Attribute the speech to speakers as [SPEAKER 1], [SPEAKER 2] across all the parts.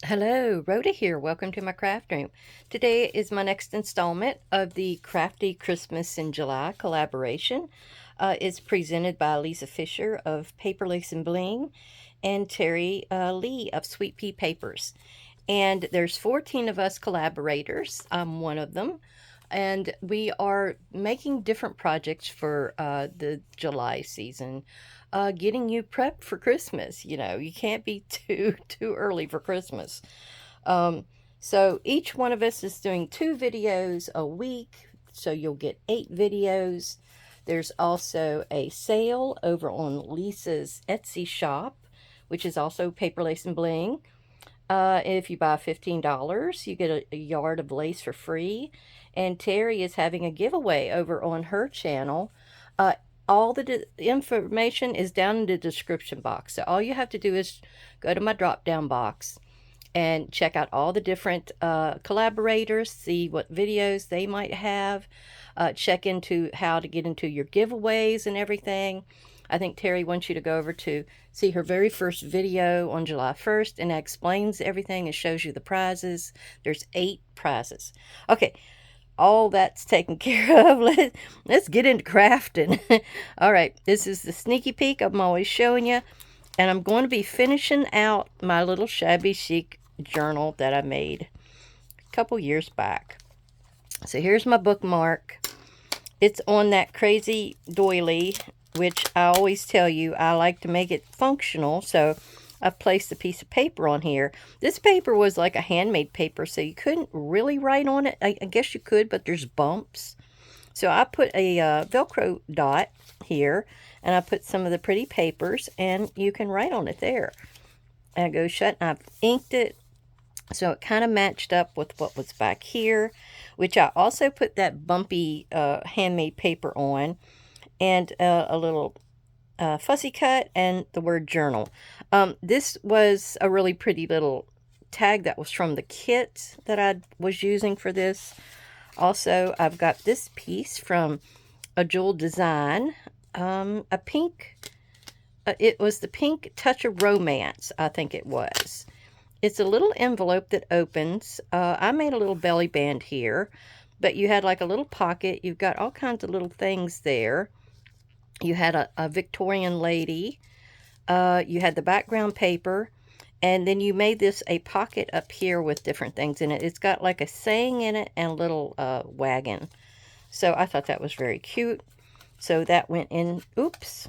[SPEAKER 1] Hello, Rhoda here. Welcome to my craft room. Today is my next installment of the Crafty Christmas in July collaboration. It's presented by Lisa Fisher of Paper Lace and Bling and Terry Lee of Sweet Pea Papers. And there's 14 of us collaborators. I'm one of them. And we are making different projects for the July season, getting you prepped for Christmas. You know, you can't be too early for Christmas. Um, so each one of us is doing 2 videos a week, so you'll get 8 videos. There's also a sale over on Lisa's Etsy shop, which is also Paper Lace and Bling. If you buy $15, you get a yard of lace for free. And Terry is having a giveaway over on her channel. Uh, all the information is down in the description box. So all you have to do is go to my drop down box and check out all the different collaborators, see what videos they might have, check into how to get into your giveaways and everything. I think Terry wants you to go over to see her very first video on July 1st, and that explains everything and shows you the prizes. There's 8 prizes. Okay, all that's taken care of. Let's get into crafting. All right, this is the sneaky peek I'm always showing you, and I'm going to be finishing out my little shabby chic journal that I made a couple years back. So here's my bookmark. It's on that crazy doily, which I always tell you I like to make it functional, so I placed a piece of paper on here. This paper was like a handmade paper, so you couldn't really write on it. I guess you could, but there's bumps. So I put a Velcro dot here, and I put some of the pretty papers, and you can write on it there. And I go shut, and I've inked it, so it kind of matched up with what was back here, which I also put that bumpy handmade paper on, and a little fussy cut and the word journal. This was a really pretty little tag that was from the kit that I was using for this. Also, I've got this piece from a Jewel design, a pink, it was the Pink Touch of Romance, I think it was. It's a little envelope that opens. I made a little belly band here, but you had like a little pocket. You've got all kinds of little things there. You had a Victorian lady. You had the background paper. And then you made this a pocket up here with different things in it. It's got like a saying in it and a little wagon. So I thought that was very cute. So that went in. Oops.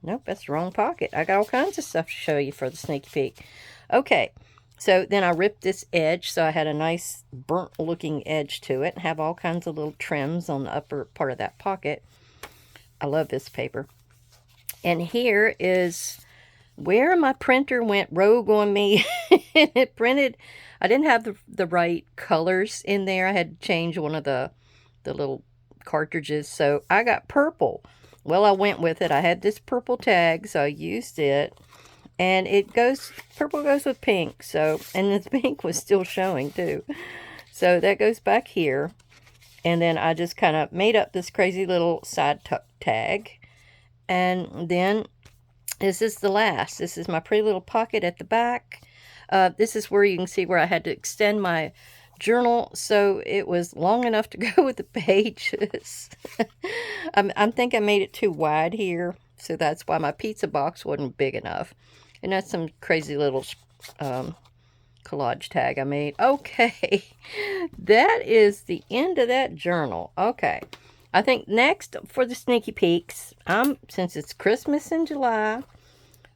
[SPEAKER 1] Nope, that's the wrong pocket. I got all kinds of stuff to show you for the sneak peek. Okay. So then I ripped this edge, so I had a nice burnt looking edge to it. Have all kinds of little trims on the upper part of that pocket. I love this paper. And here is where my printer went rogue on me. It printed, I didn't have the right colors in there. I had to change one of the little cartridges, so I got purple. Well, I went with it. I had this purple tag, so I used it. And it goes, purple goes with pink, so, and the pink was still showing too. So that goes back here. And then I just kind of made up this crazy little side tag. And then this is the last. This is my pretty little pocket at the back. This is where you can see where I had to extend my journal so it was long enough to go with the pages. I think I made it too wide here, so that's why my pizza box wasn't big enough. And that's some crazy little collage tag I made. Okay, that is the end of that journal. Okay, I think next for the sneaky peeks, since it's Christmas in July,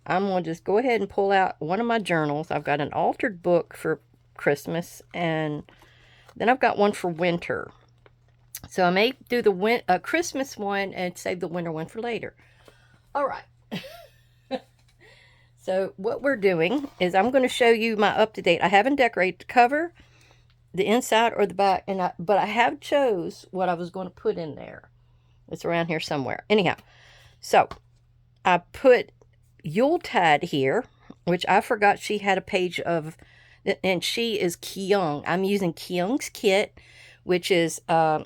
[SPEAKER 1] I'm going to just go ahead and pull out one of my journals. I've got an altered book for Christmas, and then I've got one for winter. So I may do the Christmas one and save the winter one for later. All right. So what we're doing is I'm going to show you my up-to-date. I haven't decorated the cover, the inside, or the back, but I have chose what I was going to put in there. It's around here somewhere. Anyhow, so I put Yuletide here, which I forgot she had a page of, and she is Kyung. I'm using Kyung's kit, which is a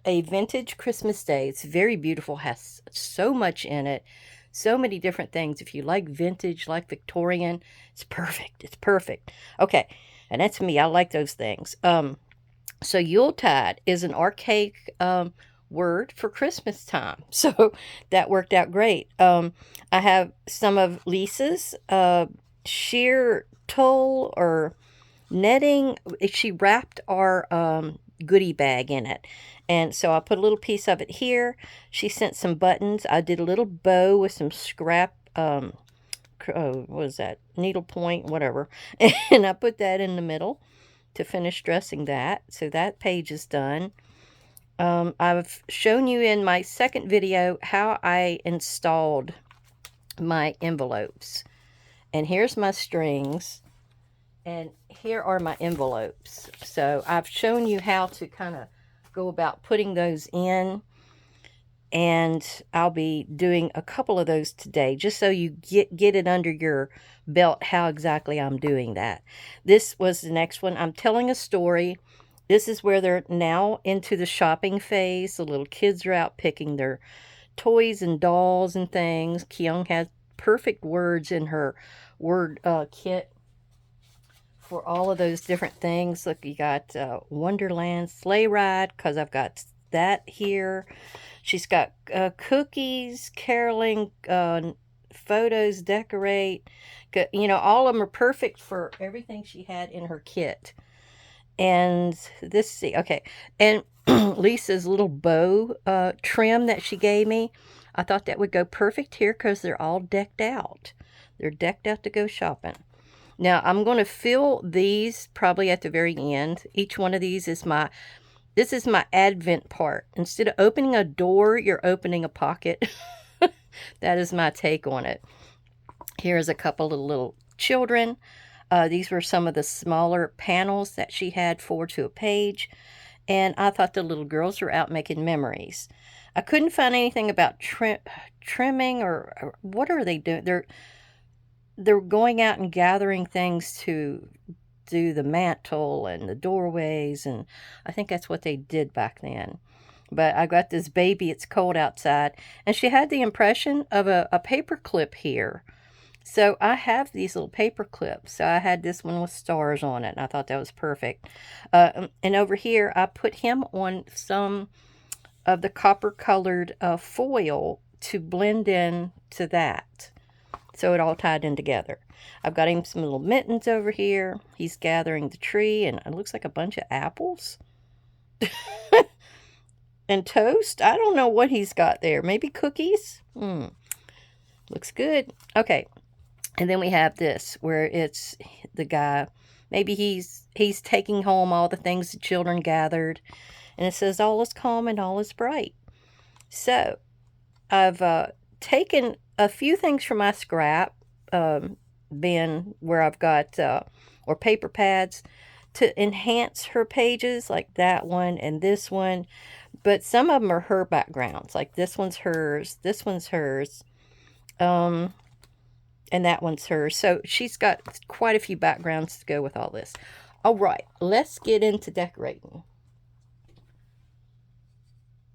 [SPEAKER 1] vintage Christmas day. It's very beautiful, has so much in it. So many different things. If you like vintage, like Victorian, it's perfect. It's perfect. Okay, And that's me. I like those things. So Yuletide is an archaic word for Christmas time. So that worked out great. I have some of Lisa's sheer tulle or netting. She wrapped our goodie bag in it. And so I put a little piece of it here. She sent some buttons. I did a little bow with some scrap, what is that? Needlepoint, whatever. And I put that in the middle to finish dressing that. So that page is done. I've shown you in my second video how I installed my envelopes. And here's my strings. And here are my envelopes. So I've shown you how to kind of go about putting those in. And I'll be doing a couple of those today, just so you get it under your belt how exactly I'm doing that. This was the next one. I'm telling a story. This is where they're now into the shopping phase. The little kids are out picking their toys and dolls and things. Kyung has perfect words in her word kit for all of those different things. Look, you got Wonderland Sleigh Ride, because I've got that here. She's got cookies, caroling, photos, decorate. You know, all of them are perfect for everything she had in her kit. And this, see, okay. And Lisa's little bow trim that she gave me, I thought that would go perfect here because they're all decked out. They're decked out to go shopping. Now, I'm going to fill these probably at the very end. Each one of these is this is my Advent part. Instead of opening a door, you're opening a pocket. That is my take on it. Here's a couple of little children. These were some of the smaller panels that she had 4 to a page. And I thought the little girls were out making memories. I couldn't find anything about trimming or what are they doing. They're going out and gathering things to do the mantle and the doorways, and I think that's what they did back then. But I got this baby, it's cold outside, and she had the impression of a paper clip here. So I have these little paper clips. So I had this one with stars on it, and I thought that was perfect. And over here, I put him on some of the copper-colored foil to blend in to that. So it all tied in together. I've got him some little mittens over here. He's gathering the tree, and it looks like a bunch of apples. And toast. I don't know what he's got there. Maybe cookies? Looks good. Okay. And then we have this, where it's the guy. Maybe he's taking home all the things the children gathered. And it says, all is calm and all is bright. So, I've taken a few things from my scrap bin where I've got, or paper pads, to enhance her pages, like that one and this one. But some of them are her backgrounds, like this one's hers, this one's hers, and that one's hers. So she's got quite a few backgrounds to go with all this. All right, let's get into decorating.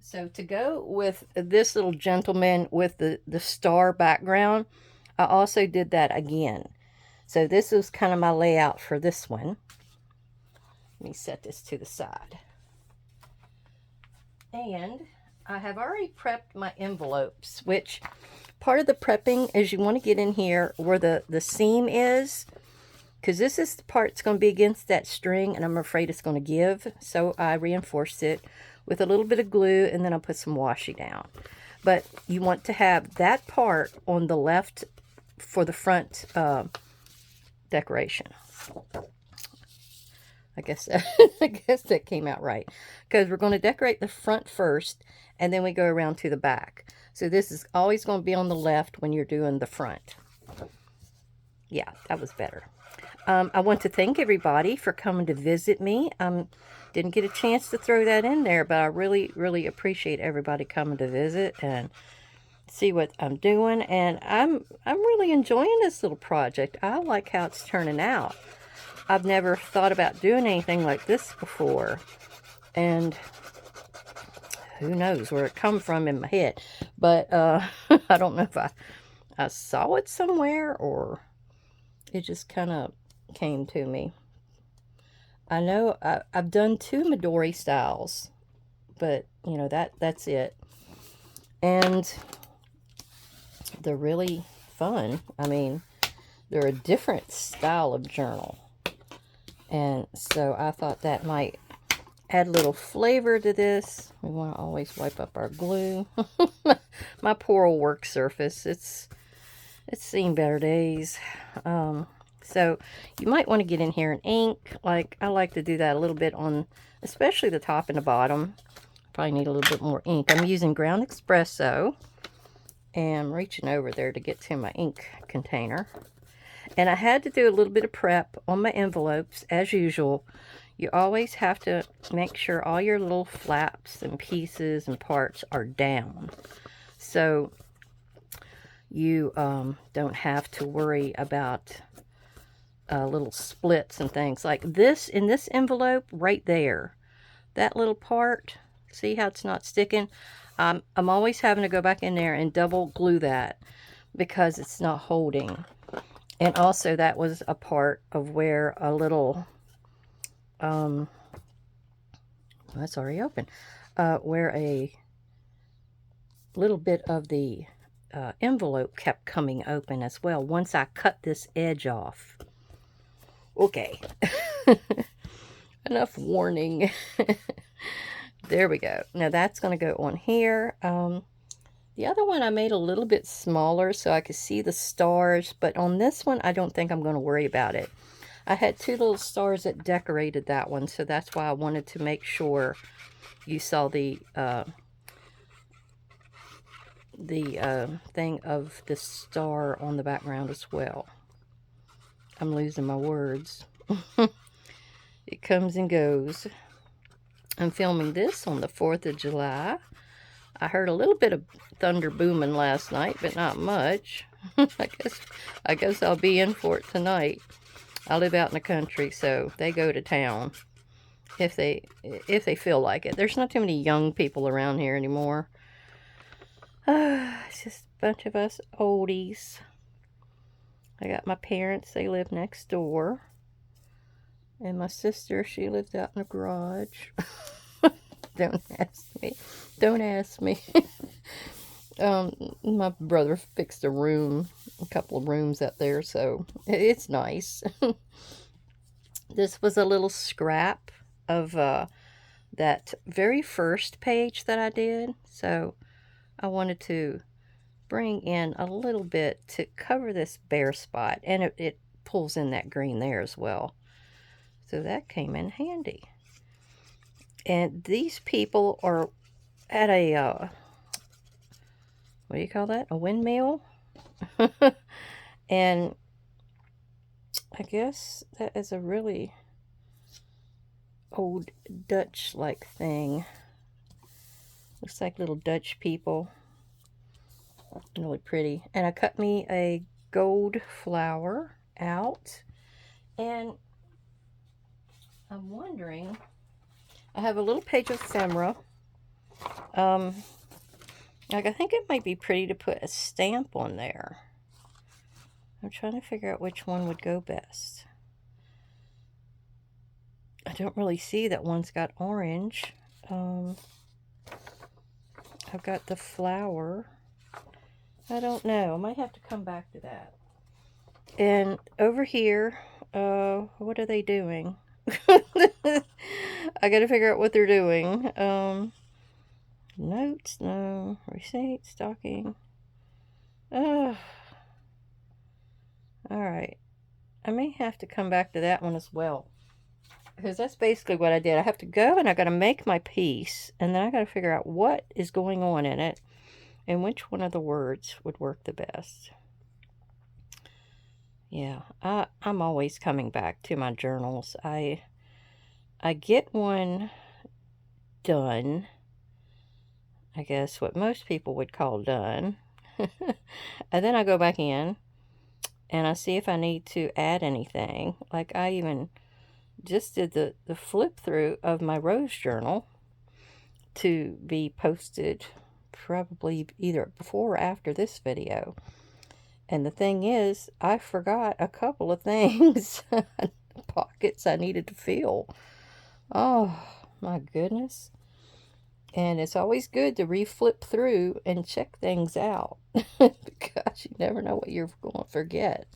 [SPEAKER 1] So to go with this little gentleman with the star background, I also did that again. So this was kind of my layout for this one. Let me set this to the side. And I have already prepped my envelopes, which part of the prepping is you want to get in here where the seam is, because this is the part that's going to be against that string, and I'm afraid it's going to give. So I reinforced it with a little bit of glue, and then I'll put some washi down. But you want to have that part on the left for the front decoration. I guess that came out right, because we're going to decorate the front first, and then we go around to the back. So this is always going to be on the left when you're doing the front. Yeah, that was better. I want to thank everybody for coming to visit me. Didn't get a chance to throw that in there, but I really, really appreciate everybody coming to visit and see what I'm doing. And I'm really enjoying this little project. I like how it's turning out. I've never thought about doing anything like this before, and who knows where it come from in my head. But I don't know if I saw it somewhere or it just kind of came to me. I know I've done 2 Midori styles, but you know, that's it. And they're really fun. I mean, they're a different style of journal. And so I thought that might add a little flavor to this. We want to always wipe up our glue. My poor old work surface. It's seen better days. So you might want to get in here and ink. Like, I like to do that a little bit on, especially the top and the bottom. Probably need a little bit more ink. I'm using ground espresso. And I'm reaching over there to get to my ink container. And I had to do a little bit of prep on my envelopes, as usual. You always have to make sure all your little flaps and pieces and parts are down. So you don't have to worry about little splits and things. Like this, in this envelope right there, that little part, see how it's not sticking? I'm always having to go back in there and double glue that because it's not holding. And also that was a part of where a little, that's already open, where a little bit of the envelope kept coming open as well once I cut this edge off. Okay. Enough warning. There we go. Now that's going to go on here. The other one I made a little bit smaller so I could see the stars, but on this one I don't think I'm going to worry about it. I had 2 little stars that decorated that one, so that's why I wanted to make sure you saw the thing of the star on the background as well. I'm losing my words. It comes and goes. I'm filming this on the 4th of July. I heard a little bit of thunder booming last night, but not much. I guess I'll be in for it tonight. I live out in the country, so they go to town if they feel like it. There's not too many young people around here anymore. It's just a bunch of us oldies. I got my parents, they live next door. And my sister, she lives out in the garage. Don't ask me. Don't ask me. My brother fixed a couple of rooms out there, so it's nice. This was a little scrap of that very first page that I did. So I wanted to bring in a little bit to cover this bare spot. And it pulls in that green there as well. So that came in handy. And these people are at a, what do you call that? A windmill? And I guess that is a really old Dutch-like thing. Looks like little Dutch people. Really pretty. And I cut me a gold flower out. And I'm wondering, I have a little page of ephemera. Like, I think it might be pretty to put a stamp on there. I'm trying to figure out which one would go best. I don't really see that one's got orange. I've got the flower. I don't know. I might have to come back to that. And over here, what are they doing? I gotta figure out what they're doing. Notes, no. Receipt, stocking. Alright. I may have to come back to that one as well. Because that's basically what I did. I have to go and I gotta make my piece. And then I gotta figure out what is going on in it. And which one of the words would work the best. Yeah, I'm always coming back to my journals. I get one done. I guess what most people would call done. And then I go back in and I see if I need to add anything. Like I even just did the flip through of my rose journal to be posted probably either before or after this video. And the thing is, I forgot a couple of things. pockets I needed to fill. Oh, my goodness. And it's always good to re-flip through and check things out because you never know what you're going to forget.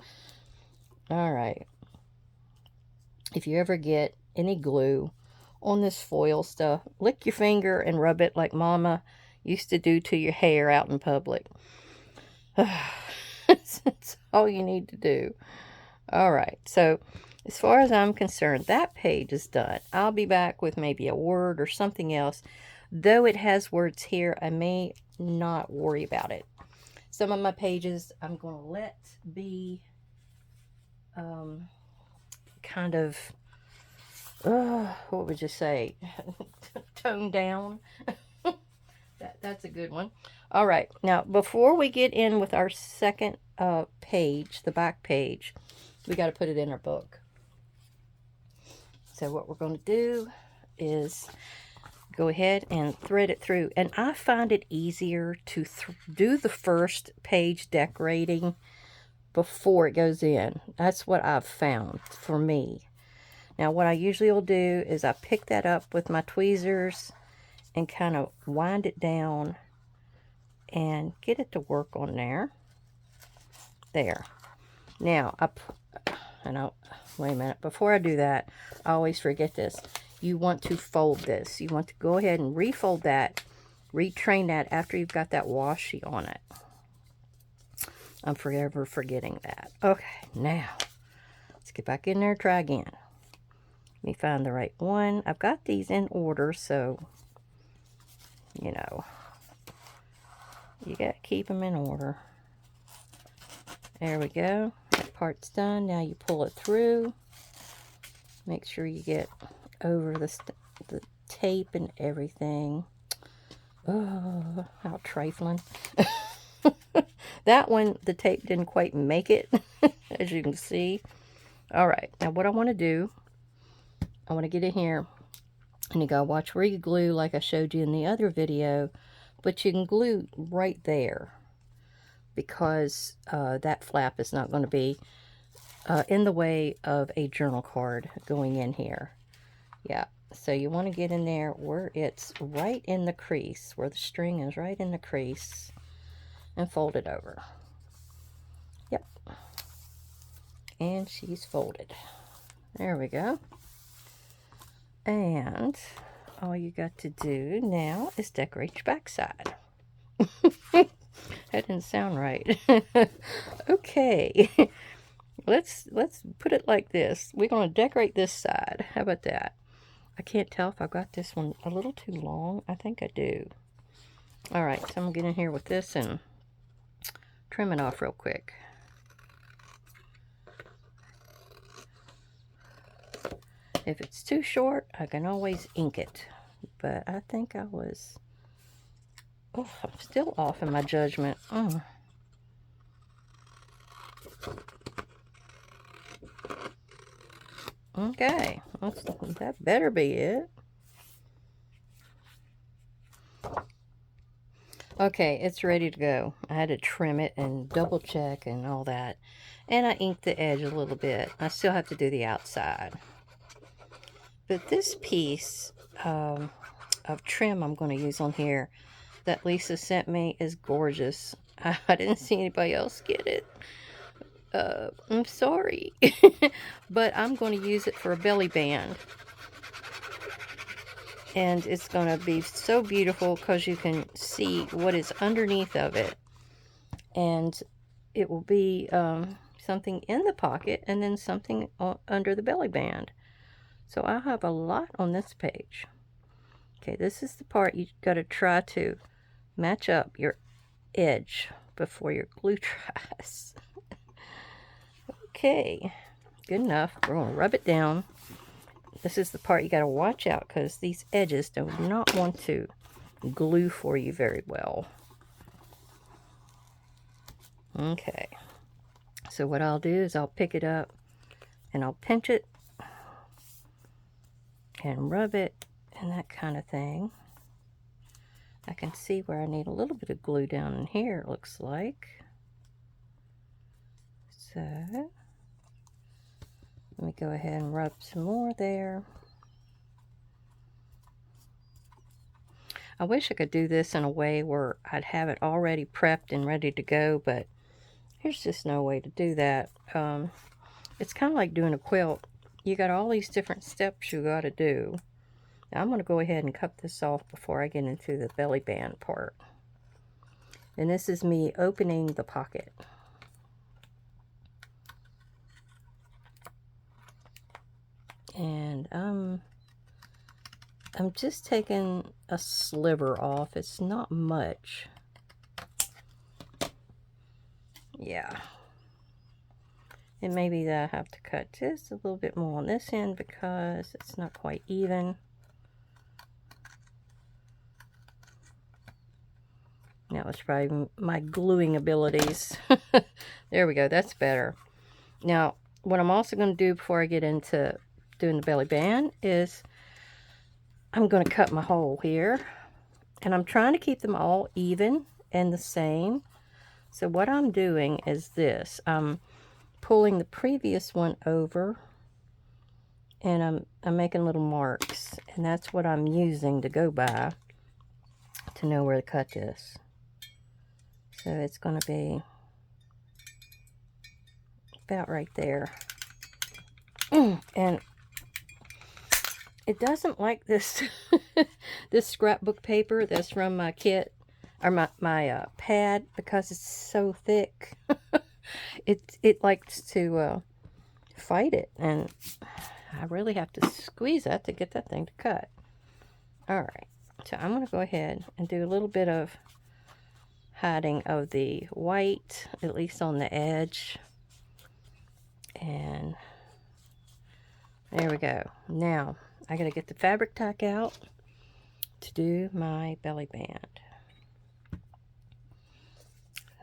[SPEAKER 1] All right. If you ever get any glue on this foil stuff, lick your finger and rub it like Mama used to do to your hair out in public. That's all you need to do. All right. So as far as I'm concerned, that page is done. I'll be back with maybe a word or something else. Though it has words here, I may not worry about it. Some of my pages I'm going to let be kind of, what would you say, toned down. That's a good one. All right, now before we get in with our second page, the back page, we got to put it in our book. So what we're going to do is go ahead and thread it through. And I find it easier to do the first page decorating before it goes in. That's what I've found for me. Now what I usually will do is I pick that up with my tweezers and kind of wind it down and get it to work on there. There. Now, wait a minute. Before I do that, I always forget this. You want to fold this. You want to go ahead and refold that, retrain that after you've got that washi on it. I'm forever forgetting that. Okay, now, let's get back in there, try again. Let me find the right one. I've got these in order, so, you know, you got to keep them in order. There we go. That part's done. Now you pull it through. Make sure you get over the tape and everything. Oh, how trifling. That one, the tape didn't quite make it, as you can see. All right, now what I want to do, I want to get in here, and you gotta watch where you glue like I showed you in the other video, but you can glue right there because that flap is not going to be in the way of a journal card going in here. Yeah, so you want to get in there where it's right in the crease, where the string is right in the crease, and fold it over. Yep. And she's folded. There we go. And all you got to do now is decorate your backside. That didn't sound right. Okay. Let's put it like this. We're going to decorate this side. How about that? I can't tell if I got this one a little too long. I think I do. All right, so I'm going to get in here with this and trim it off real quick. If it's too short, I can always ink it. But I think I was... Oh, I'm still off in my judgment. Okay, that better be it. Okay, it's ready to go. I had to trim it and double check and all that. And I inked the edge a little bit. I still have to do the outside. But this piece of trim I'm going to use on here that Lisa sent me is gorgeous. I didn't see anybody else get it. I'm sorry. But I'm going to use it for a belly band. And it's going to be so beautiful because you can see what is underneath of it. And it will be something in the pocket and then something under the belly band. So I have a lot on this page. Okay, this is the part you got to try to match up your edge before your glue dries. Okay, good enough. We're going to rub it down. This is the part you got to watch out because these edges do not want to glue for you very well. Okay, so what I'll do is I'll pick it up and I'll pinch it and rub it and that kind of thing. I can see where I need a little bit of glue down in here, it looks like. So, Let me go ahead and rub some more there. I wish I could do this in a way where I'd have it already prepped and ready to go, but there's just no way to do that. It's kind of like doing a quilt. You got all these different steps you got to do. Now I'm going to go ahead and cut this off before I get into the belly band part. And this is me opening the pocket. And I'm just taking a sliver off. It's not much. Yeah. It may be that I have to cut just a little bit more on this end because it's not quite even. Now it's probably my gluing abilities. There we go. That's better. Now, what I'm also going to do before I get into doing the belly band is I'm going to cut my hole here. And I'm trying to keep them all even and the same. So what I'm doing is this. I'm pulling the previous one over, and I'm making little marks, and that's what I'm using to go by to know where to cut this. So it's going to be about right there. And it doesn't like this this scrapbook paper that's from my kit, or my pad, because it's so thick. It likes to fight it, and I really have to squeeze that to get that thing to cut. Alright, so I'm going to go ahead and do a little bit of hiding of the white, at least on the edge. And there we go. Now, I got to get the fabric tack out to do my belly band.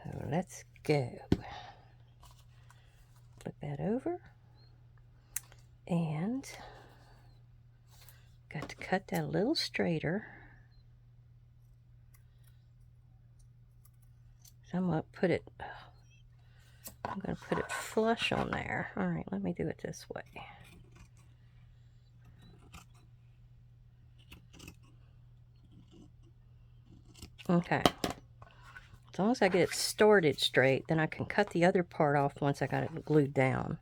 [SPEAKER 1] So let's go. Flip that over. And got to cut that a little straighter. So I'm going to put it flush on there. All right, let me do it this way. Okay. As long as I get it started straight, then I can cut the other part off once I got it glued down.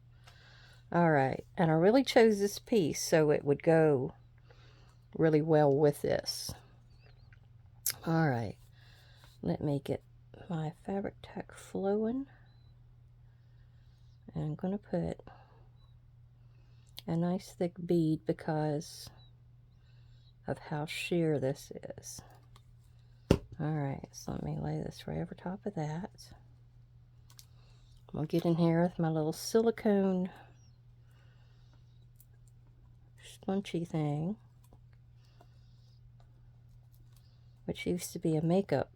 [SPEAKER 1] All right, and I really chose this piece so it would go really well with this. All right, let me get my fabric tack flowing. And I'm going to put a nice thick bead because of how sheer this is. Alright, so let me lay this right over top of that. I'm going to get in here with my little silicone spongy thing, which used to be a makeup.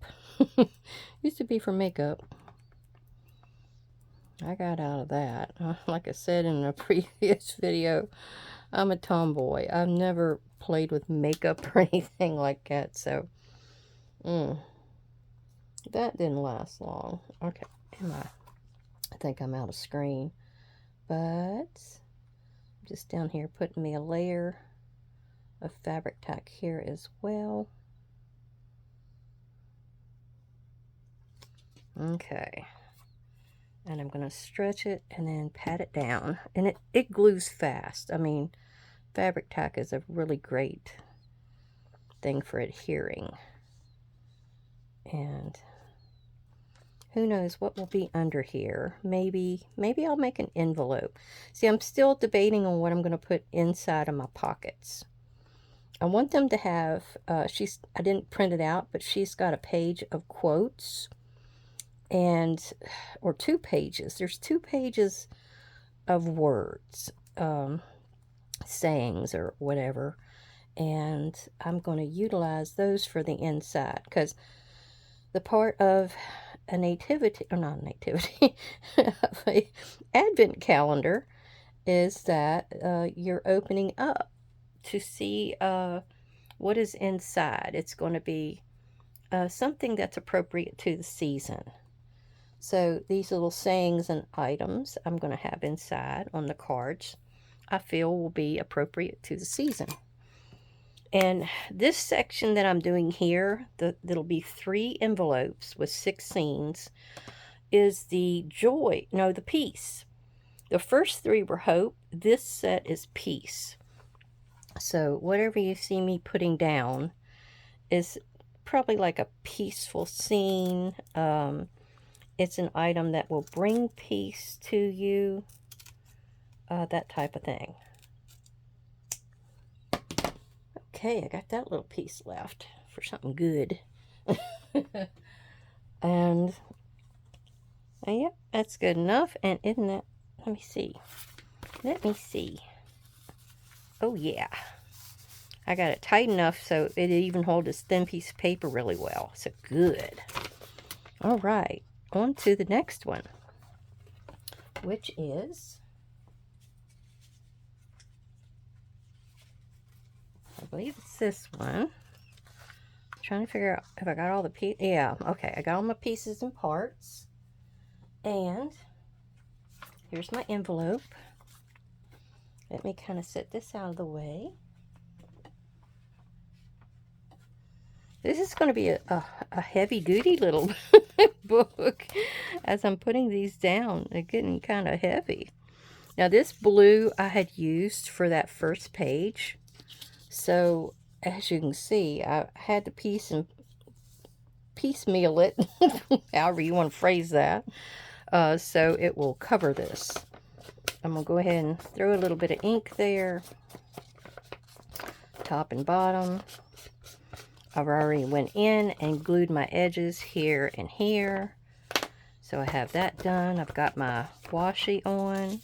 [SPEAKER 1] Used to be for makeup. I got out of that. Like I said in a previous video, I'm a tomboy. I've never played with makeup or anything like that, so that didn't last long. Okay, I think I'm out of screen, but just down here putting me a layer of fabric tack here as well. Okay, and I'm going to stretch it and then pat it down, and it glues fast. I mean, fabric tack is a really great thing for adhering. And who knows what will be under here. Maybe I'll make an envelope. See, I'm still debating on what I'm going to put inside of my pockets. I want them to have, I didn't print it out, but she's got a page of quotes, or 2 pages. There's 2 pages of words, sayings or whatever, and I'm going to utilize those for the inside, because the part of a nativity, or not a nativity, of a advent calendar is that you're opening up to see what is inside. It's going to be something that's appropriate to the season. So these little sayings and items I'm going to have inside on the cards. I feel will be appropriate to the season. And this section that I'm doing here, that'll be 3 envelopes with 6 scenes, is the peace. The first 3 were hope. This set is peace. So whatever you see me putting down is probably like a peaceful scene. It's an item that will bring peace to you, that type of thing. Okay, I got that little piece left for something good. And yep, that's good enough. And isn't that, let me see. Oh yeah, I got it tight enough so it even holds this thin piece of paper really well. So good. All right, on to the next one, which is, I believe it's this one. I'm trying to figure out if I got all the pieces. Yeah, okay, I got all my pieces and parts. And here's my envelope. Let me kind of set this out of the way. This is going to be a heavy-duty little book. As I'm putting these down, they're getting kind of heavy. Now, this blue I had used for that first page. So, as you can see, I had to piecemeal it, however you want to phrase that, so it will cover this. I'm going to go ahead and throw a little bit of ink there, top and bottom. I've already went in and glued my edges here and here. So I have that done. I've got my washi on.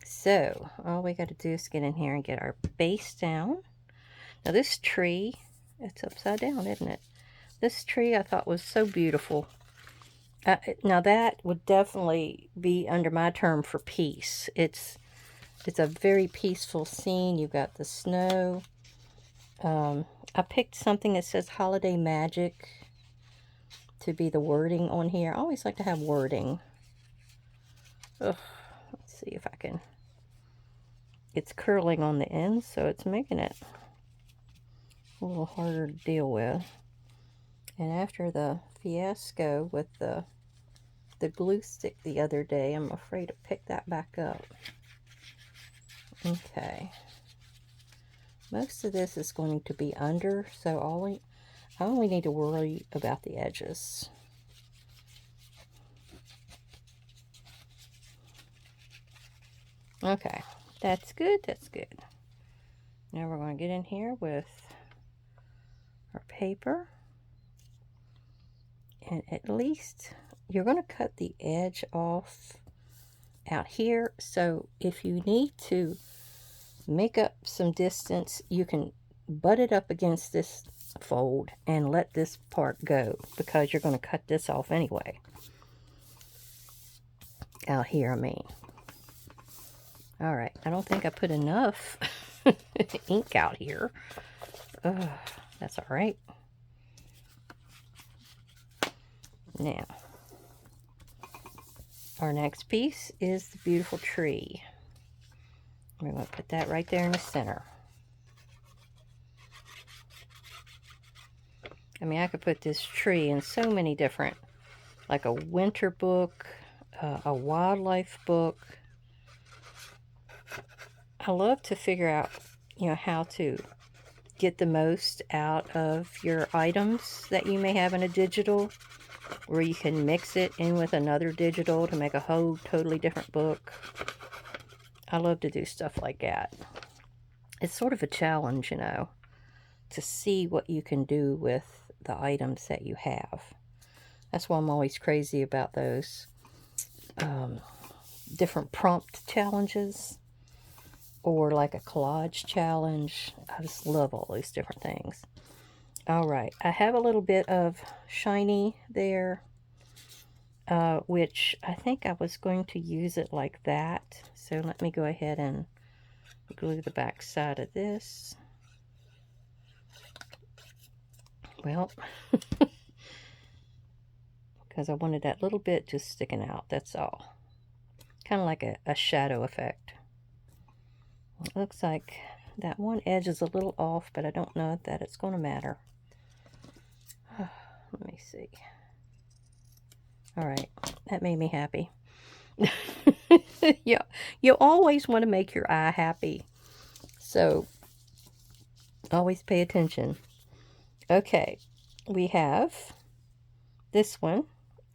[SPEAKER 1] So all we got to do is get in here and get our base down. Now this tree, it's upside down, isn't it? This tree I thought was so beautiful. Now that would definitely be under my term for peace. It's a very peaceful scene. You've got the snow. I picked something that says Holiday Magic to be the wording on here. I always like to have wording. Ugh, let's see if I can. It's curling on the end, so it's making it a little harder to deal with. And after the fiasco with the glue stick the other day, I'm afraid to pick that back up. Okay. Most of this is going to be under, so I only need to worry about the edges. Okay, that's good, that's good. Now we're going to get in here with our paper. And at least you're going to cut the edge off out here. So if you need to make up some distance, you can butt it up against this fold and let this part go, because you're going to cut this off anyway. Out here, I mean. All right, I don't think I put enough ink out here. That's all right. Now, our next piece is the beautiful tree. We're going to put that right there in the center. I mean, I could put this tree in so many different, like a winter book, a wildlife book. I love to figure out, how to get the most out of your items that you may have in a digital, where you can mix it in with another digital to make a whole totally different book. I love to do stuff like that. It's sort of a challenge, to see what you can do with the items that you have. That's why I'm always crazy about those different prompt challenges, or like a collage challenge. I just love all those different things. All right, I have a little bit of shiny there, which I think I was going to use it like that. So let me go ahead and glue the back side of this. Well, because I wanted that little bit just sticking out, that's all. Kind of like a shadow effect. It looks like that one edge is a little off, but I don't know that it's going to matter. Let me see. All right, that made me happy. Yeah, you always want to make your eye happy, so always pay attention. Okay, we have this one,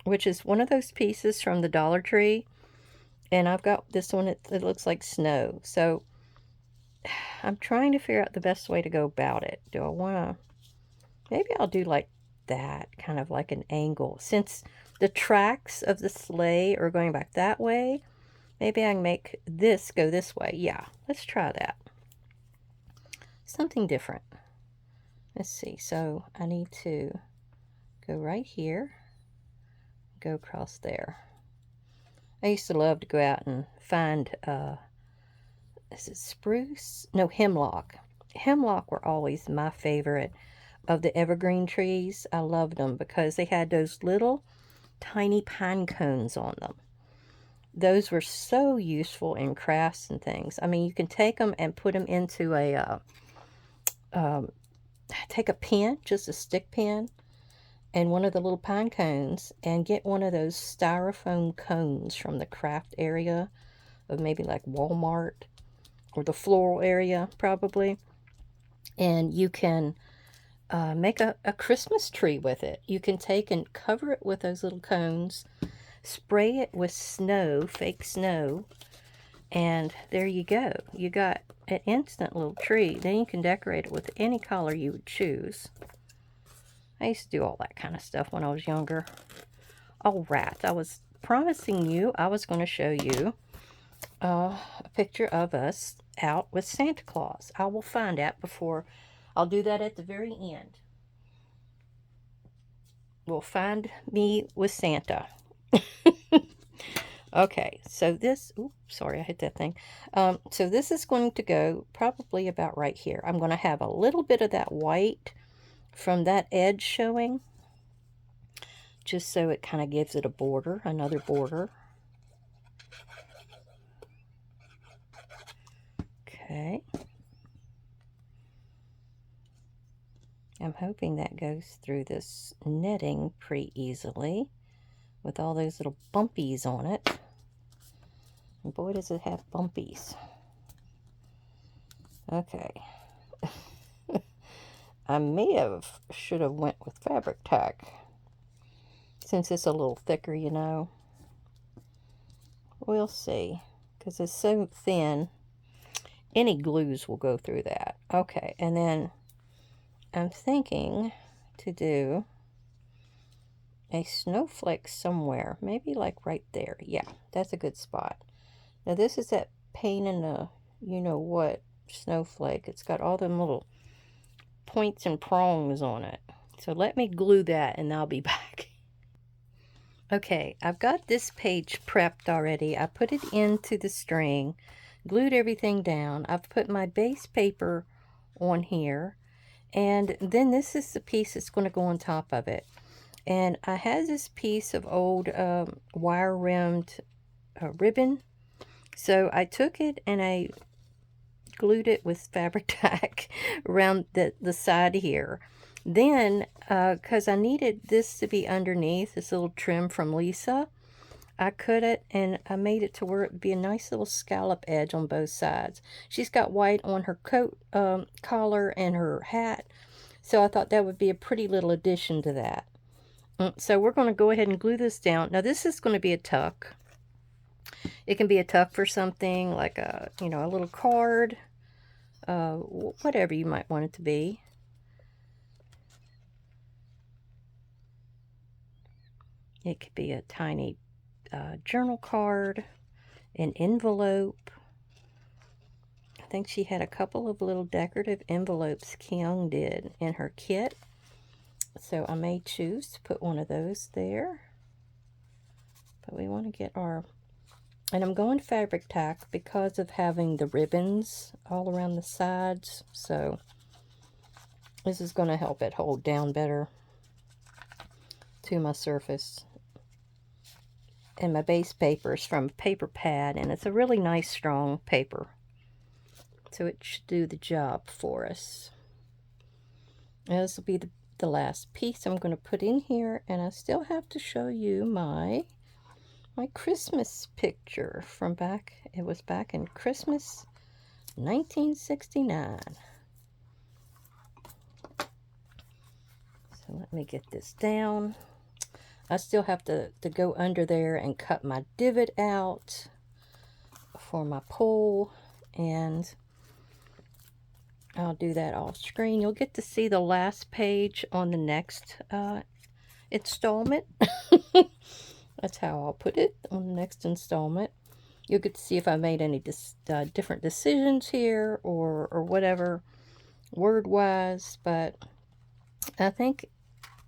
[SPEAKER 1] which is one of those pieces from the Dollar Tree, and I've got this one. It looks like snow, so I'm trying to figure out the best way to go about it. Do I want to, maybe I'll do like that, kind of like an angle, since the tracks of the sleigh are going back that way. Maybe I can make this go this way. Yeah, let's try that. Something different. Let's see. So I need to go right here, go across there. I used to love to go out and find, is it spruce? No, hemlock. Hemlock were always my favorite of the evergreen trees. I loved them because they had those little tiny pine cones on them. Those were so useful in crafts and things. I mean, you can take them and put them into a, take a pen, just a stick pen, and one of the little pine cones, and get one of those styrofoam cones from the craft area of maybe like Walmart or the floral area probably. And you can make a Christmas tree with it. You can take and cover it with those little cones, spray it with snow, fake snow, and there you go. You got an instant little tree. Then you can decorate it with any color you would choose. I used to do all that kind of stuff when I was younger. Oh, rats. I was promising you I was going to show you a picture of us out with Santa Claus. I will find out before. I'll do that at the very end. We'll find me with Santa. Okay, so this, oops, sorry, I hit that thing. So this is going to go probably about right here. I'm going to have a little bit of that white from that edge showing, just so it kind of gives it a border, another border. Okay. I'm hoping that goes through this netting pretty easily with all those little bumpies on it. And boy, does it have bumpies. Okay. I should have went with fabric tack, since it's a little thicker, you know. We'll see, because it's so thin. Any glues will go through that. Okay, and then I'm thinking to do a snowflake somewhere, maybe like right there. Yeah, that's a good spot. Now this is that pain in the you-know-what snowflake. It's got all them little points and prongs on it. So let me glue that and I'll be back. Okay, I've got this page prepped already. I put it into the string, glued everything down. I've put my base paper on here, and then this is the piece that's going to go on top of it. And I had this piece of old wire-rimmed ribbon, so I took it and I glued it with fabric tack around the side here. Then, because I needed this to be underneath, this little trim from Lisa, I cut it and I made it to where it would be a nice little scallop edge on both sides. She's got white on her coat collar and her hat, so I thought that would be a pretty little addition to that. So we're going to go ahead and glue this down. Now this is going to be a tuck. It can be a tuck for something like a little card, whatever you might want it to be. It could be a tiny journal card, an envelope. I think she had a couple of little decorative envelopes Kyung did in her kit. So I may choose to put one of those there. But we want to get our... And I'm going fabric tack because of having the ribbons all around the sides. So this is going to help it hold down better to my surface. And my base paper is from Paper Pad, and it's a really nice strong paper. So it should do the job for us. Now this will be the last piece I'm going to put in here, and I still have to show you my Christmas picture from back. It was back in Christmas 1969. So let me get this down. I still have to go under there and cut my divot out for my pole, and I'll do that off screen. You'll get to see the last page on the next installment. That's how I'll put it on the next installment. You'll get to see if I made any different decisions here or whatever word-wise, but I think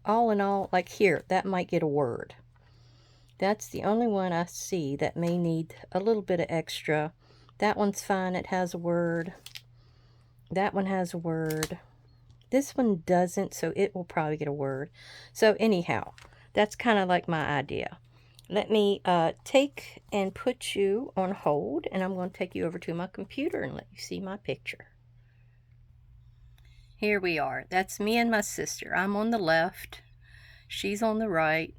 [SPEAKER 1] all in all, like here, that might get a word. That's the only one I see that may need a little bit of extra. That one's fine. It has a word. That one has a word. This one doesn't, so it will probably get a word. So anyhow, that's kind of like my idea. Let me take and put you on hold, and I'm going to take you over to my computer and let you see my picture. Here we are. That's me and my sister. I'm on the left. She's on the right.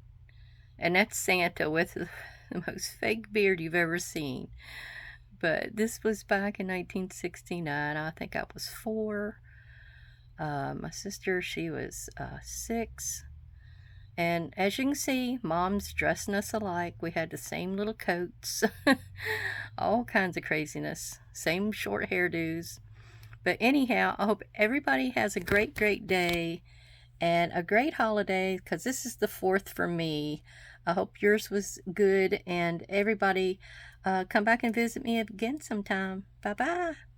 [SPEAKER 1] And that's Santa with the most fake beard you've ever seen. But this was back in 1969. I think I was 4. My sister, she was 6. And as you can see, Mom's dressing us alike. We had the same little coats. All kinds of craziness. Same short hairdos. But anyhow, I hope everybody has a great, great day and a great holiday, because this is the 4th for me. I hope yours was good, and everybody come back and visit me again sometime. Bye-bye.